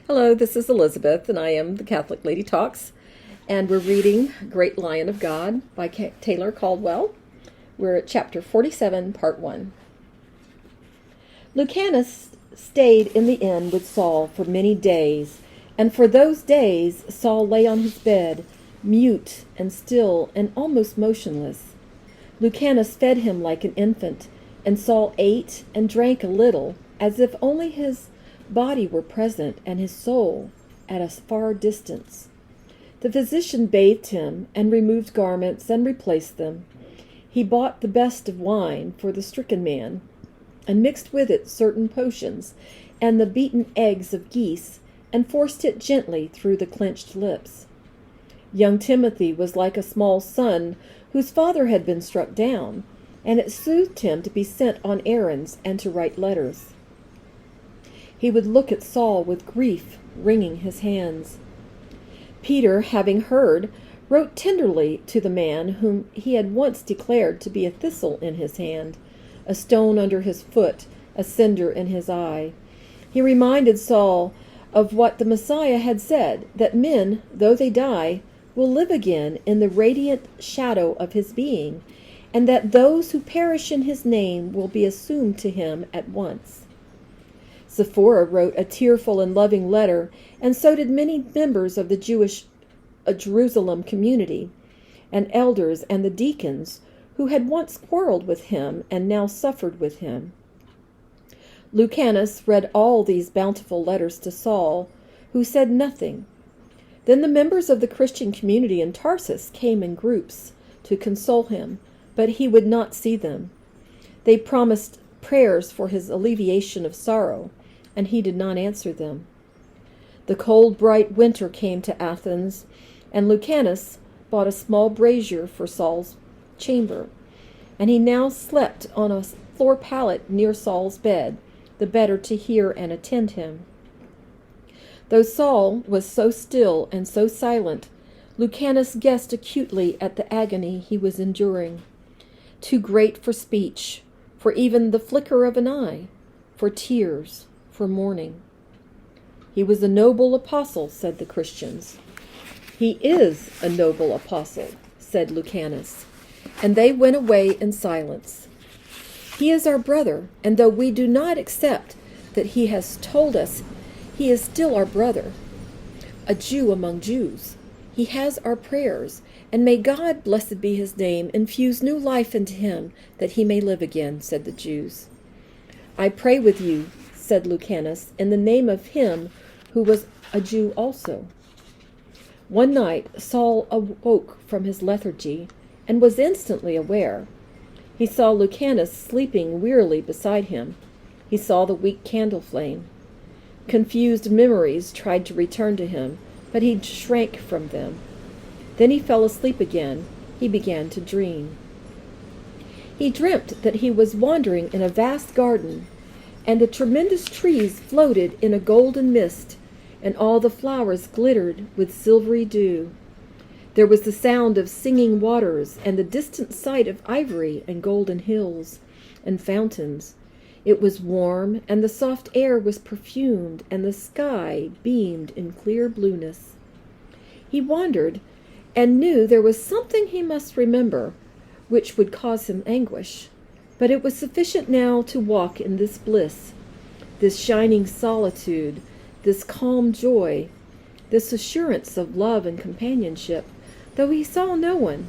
Hello, this is Elizabeth, and I am the Catholic Lady Talks, and we're reading Great Lion of God by Taylor Caldwell. We're at chapter 47, part 1. Lucanus stayed in the inn with Saul for many days, and for those days Saul lay on his bed, mute and still and almost motionless. Lucanus fed him like an infant, and Saul ate and drank a little, as if only his body were present and his soul at a far distance. The physician bathed him and removed garments and replaced them. He bought the best of wine for the stricken man and mixed with it certain potions and the beaten eggs of geese and forced it gently through the clenched lips. Young Timothy was like a small son whose father had been struck down, and it soothed him to be sent on errands and to write letters. He would look at Saul with grief wringing his hands. Peter, having heard, wrote tenderly to the man whom he had once declared to be a thistle in his hand, a stone under his foot, a cinder in his eye. He reminded Saul of what the Messiah had said, that men, though they die, will live again in the radiant shadow of his being, and that those who perish in his name will be assumed to him at once. Sephora wrote a tearful and loving letter, and so did many members of the Jewish Jerusalem community, and elders and the deacons, who had once quarreled with him and now suffered with him. Lucanus read all these bountiful letters to Saul, who said nothing. Then the members of the Christian community in Tarsus came in groups to console him, but he would not see them. They promised prayers for his alleviation of sorrow, and he did not answer them. The cold, bright winter came to Athens, and Lucanus bought a small brazier for Saul's chamber, and he now slept on a floor pallet near Saul's bed, the better to hear and attend him. Though Saul was so still and so silent, Lucanus guessed acutely at the agony he was enduring, too great for speech, for even the flicker of an eye, for tears, for mourning. He was a noble apostle, said the Christians. He is a noble apostle, said Lucanus, and they went away in silence. He is our brother, and though we do not accept that he has told us, he is still our brother, a Jew among Jews. He has our prayers, and may God, blessed be his name, infuse new life into him, that he may live again, said the Jews. I pray with you, said Lucanus, in the name of him who was a Jew also. One night Saul awoke from his lethargy, and was instantly aware. He saw Lucanus sleeping wearily beside him. He saw the weak candle flame. Confused memories tried to return to him, but he shrank from them. Then he fell asleep again. He began to dream. He dreamt that he was wandering in a vast garden, and the tremendous trees floated in a golden mist, and all the flowers glittered with silvery dew. There was the sound of singing waters, and the distant sight of ivory and golden hills and fountains. It was warm, and the soft air was perfumed, and the sky beamed in clear blueness. He wandered, and knew there was something he must remember, which would cause him anguish. But it was sufficient now to walk in this bliss, this shining solitude, this calm joy, this assurance of love and companionship, though he saw no one.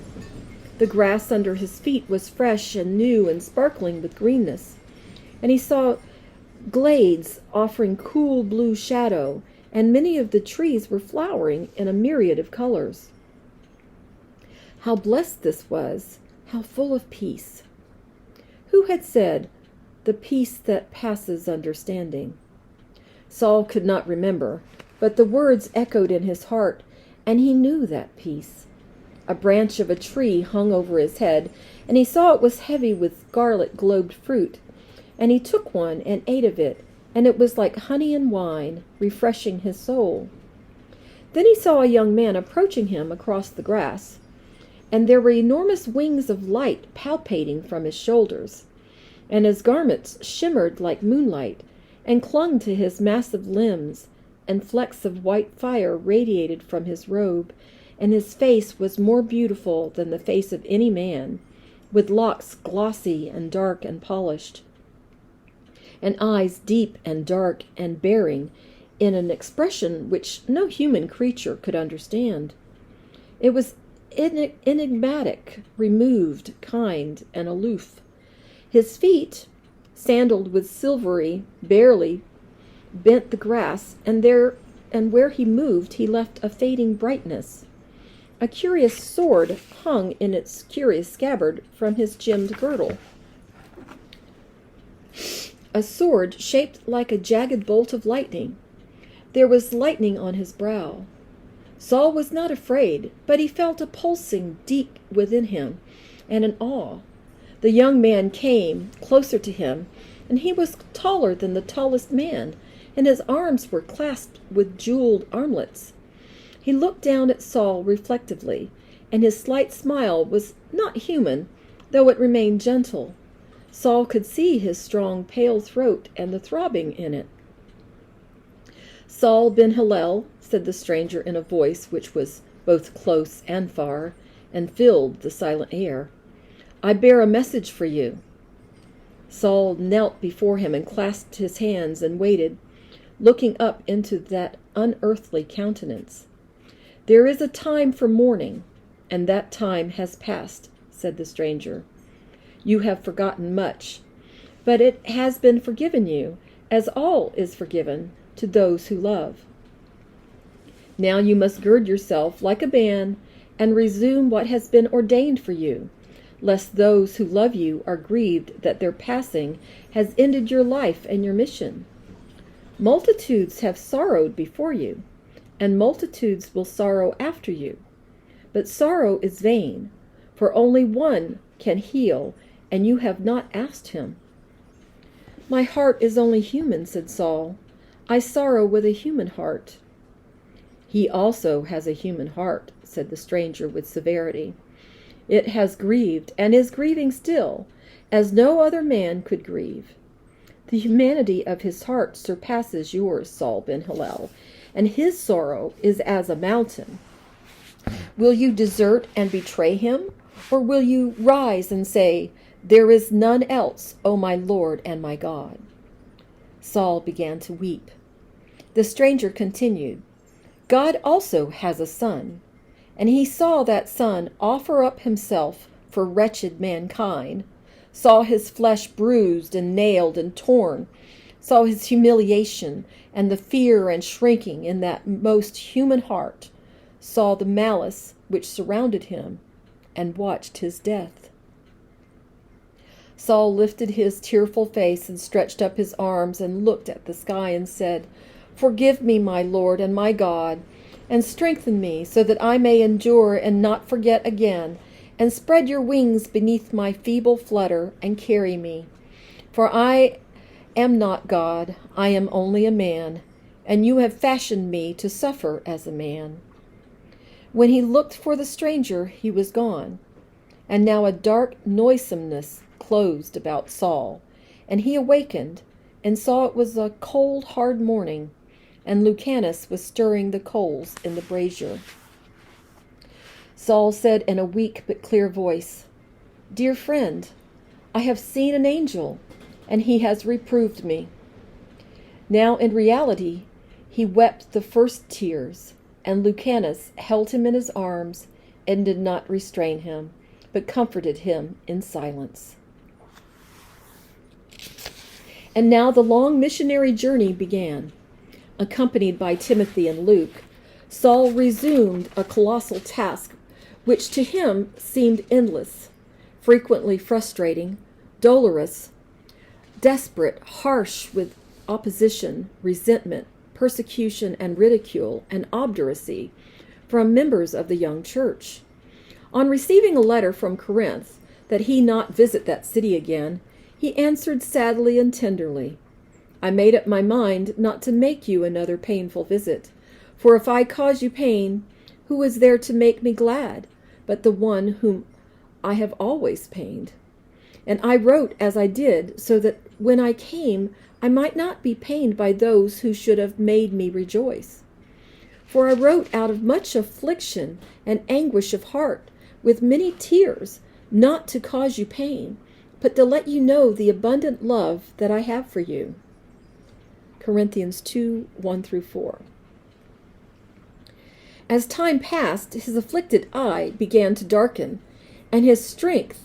The grass under his feet was fresh and new and sparkling with greenness, and he saw glades offering cool blue shadow, and many of the trees were flowering in a myriad of colors. How blessed this was, how full of peace! Who had said, "The peace that passes understanding"? Saul could not remember, but the words echoed in his heart, and he knew that peace. A branch of a tree hung over his head, and he saw it was heavy with scarlet-globed fruit, and he took one and ate of it, and it was like honey and wine, refreshing his soul. Then he saw a young man approaching him across the grass, and there were enormous wings of light palpating from his shoulders, and his garments shimmered like moonlight, and clung to his massive limbs, and flecks of white fire radiated from his robe, and his face was more beautiful than the face of any man, with locks glossy and dark and polished, and eyes deep and dark and bearing in an expression which no human creature could understand. It was enigmatic, removed, kind, and aloof. His feet, sandaled with silvery, barely bent the grass, and where he moved he left a fading brightness. A curious sword hung in its curious scabbard from his gemmed girdle. A sword shaped like a jagged bolt of lightning. There was lightning on his brow. Saul was not afraid, but he felt a pulsing deep within him, and an awe. The young man came closer to him, and he was taller than the tallest man, and his arms were clasped with jeweled armlets. He looked down at Saul reflectively, and his slight smile was not human, though it remained gentle. Saul could see his strong, pale throat and the throbbing in it. "Saul ben Hillel," said the stranger in a voice which was both close and far, and filled the silent air, "I bear a message for you." Saul knelt before him and clasped his hands and waited, looking up into that unearthly countenance. "There is a time for mourning, and that time has passed," said the stranger. "You have forgotten much, but it has been forgiven you, as all is forgiven to those who love. Now you must gird yourself like a man and resume what has been ordained for you, lest those who love you are grieved that their passing has ended your life and your mission. Multitudes have sorrowed before you, and multitudes will sorrow after you. But sorrow is vain, for only one can heal, and you have not asked him." "My heart is only human," said Saul. "I sorrow with a human heart." "He also has a human heart," said the stranger with severity. "It has grieved, and is grieving still, as no other man could grieve. The humanity of his heart surpasses yours, Saul ben Hillel, and his sorrow is as a mountain. Will you desert and betray him, or will you rise and say, 'There is none else, O my Lord and my God'?" Saul began to weep. The stranger continued, "God also has a son, and he saw that son offer up himself for wretched mankind, saw his flesh bruised and nailed and torn, saw his humiliation and the fear and shrinking in that most human heart, saw the malice which surrounded him, and watched his death." Saul lifted his tearful face and stretched up his arms and looked at the sky and said, "Forgive me, my Lord and my God, and strengthen me so that I may endure and not forget again, and spread your wings beneath my feeble flutter and carry me. For I am not God, I am only a man, and you have fashioned me to suffer as a man." When he looked for the stranger, he was gone, and now a dark noisomeness closed about Saul, and he awakened and saw it was a cold, hard morning, and Lucanus was stirring the coals in the brazier. Saul said in a weak but clear voice, "Dear friend, I have seen an angel, and he has reproved me." Now in reality he wept the first tears, and Lucanus held him in his arms and did not restrain him, but comforted him in silence. And now the long missionary journey began. Accompanied by Timothy and Luke, Saul resumed a colossal task which to him seemed endless, frequently frustrating, dolorous, desperate, harsh with opposition, resentment, persecution, and ridicule, and obduracy from members of the young church. On receiving a letter from Corinth that he not visit that city again, he answered sadly and tenderly, "I made up my mind not to make you another painful visit, for if I cause you pain, who is there to make me glad but the one whom I have always pained? And I wrote as I did, so that when I came, I might not be pained by those who should have made me rejoice. For I wrote out of much affliction and anguish of heart, with many tears, not to cause you pain, but to let you know the abundant love that I have for you. Corinthians 2, 1-4. As time passed, his afflicted eye began to darken, and his strength...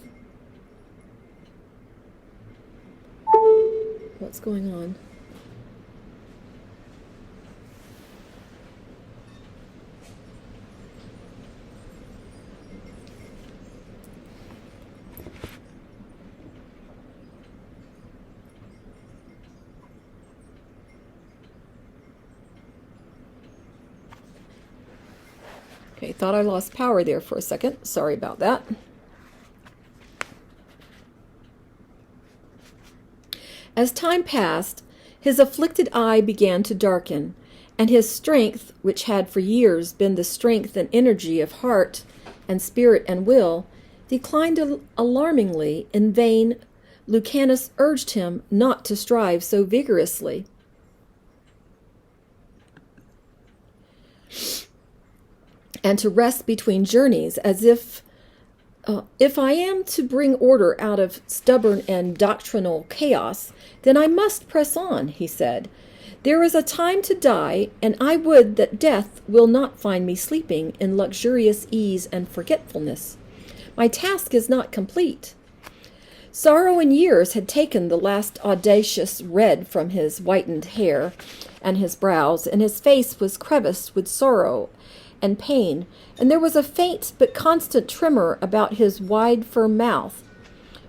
What's going on? Okay, thought I lost power there for a second. Sorry about that. As time passed, his afflicted eye began to darken, and his strength, which had for years been the strength and energy of heart and spirit and will, declined alarmingly. In vain, Lucanus urged him not to strive so vigorously. And to rest between journeys, as if I am to bring order out of stubborn and doctrinal chaos, then I must press on, he said. There is a time to die, and I would that death will not find me sleeping in luxurious ease and forgetfulness. My task is not complete. Sorrow and years had taken the last audacious red from his whitened hair and his brows, and his face was creviced with sorrow and pain, and there was a faint but constant tremor about his wide, firm mouth.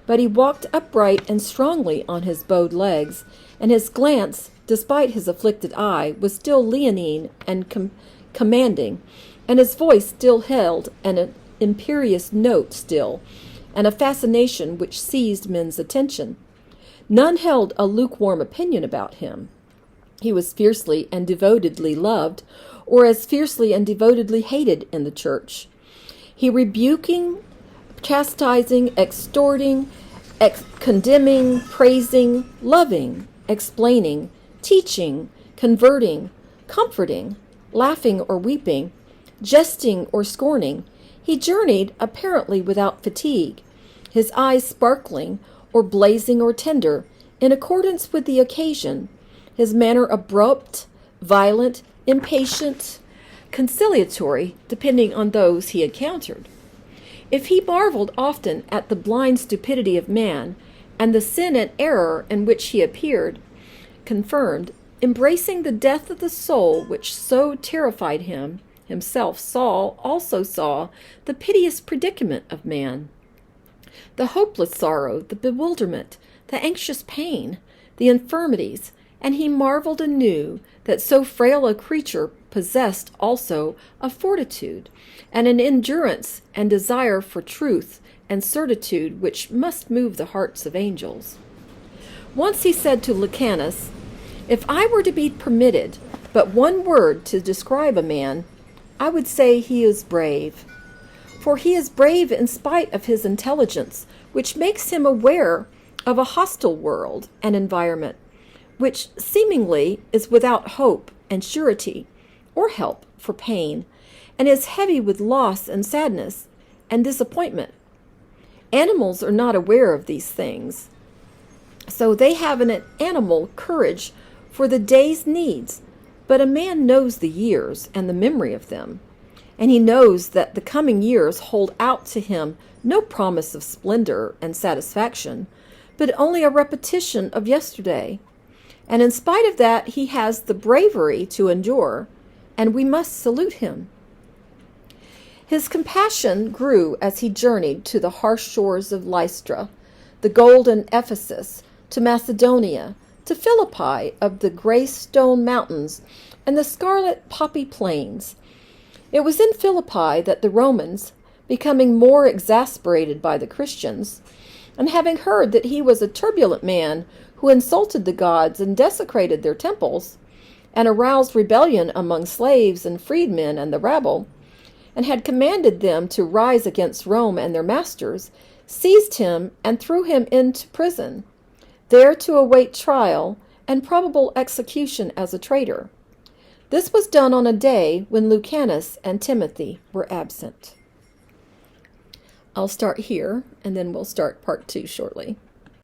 But he walked upright and strongly on his bowed legs, and his glance, despite his afflicted eye, was still leonine and commanding, and his voice still held an imperious note still, and a fascination which seized men's attention. None held a lukewarm opinion about him. He was fiercely and devotedly loved, or as fiercely and devotedly hated in the church. He rebuking, chastising, exhorting, condemning, praising, loving, explaining, teaching, converting, comforting, laughing or weeping, jesting or scorning, he journeyed apparently without fatigue, his eyes sparkling or blazing or tender, in accordance with the occasion, his manner abrupt, violent, impatient, conciliatory, depending on those he encountered. If he marveled often at the blind stupidity of man, and the sin and error in which he appeared, confirmed, embracing the death of the soul which so terrified him, himself also saw the piteous predicament of man, the hopeless sorrow, the bewilderment, the anxious pain, the infirmities, and he marveled anew that so frail a creature possessed also a fortitude and an endurance and desire for truth and certitude which must move the hearts of angels. Once he said to Lucanus, "If I were to be permitted but one word to describe a man, I would say he is brave. For he is brave in spite of his intelligence, which makes him aware of a hostile world and environment, which seemingly is without hope and surety, or help for pain, and is heavy with loss and sadness and disappointment. Animals are not aware of these things, so they have an animal courage for the day's needs, but a man knows the years and the memory of them, and he knows that the coming years hold out to him no promise of splendor and satisfaction, but only a repetition of yesterday. And in spite of that, he has the bravery to endure, and we must salute him." His compassion grew as he journeyed to the harsh shores of Lystra, the golden Ephesus, to Macedonia, to Philippi of the gray stone mountains and the scarlet poppy plains. It was in Philippi that the Romans, becoming more exasperated by the Christians, and having heard that he was a turbulent man who insulted the gods and desecrated their temples, and aroused rebellion among slaves and freedmen and the rabble, and had commanded them to rise against Rome and their masters, seized him and threw him into prison, there to await trial and probable execution as a traitor. This was done on a day when Lucanus and Timothy were absent. I'll start here, and then we'll start part 2 shortly.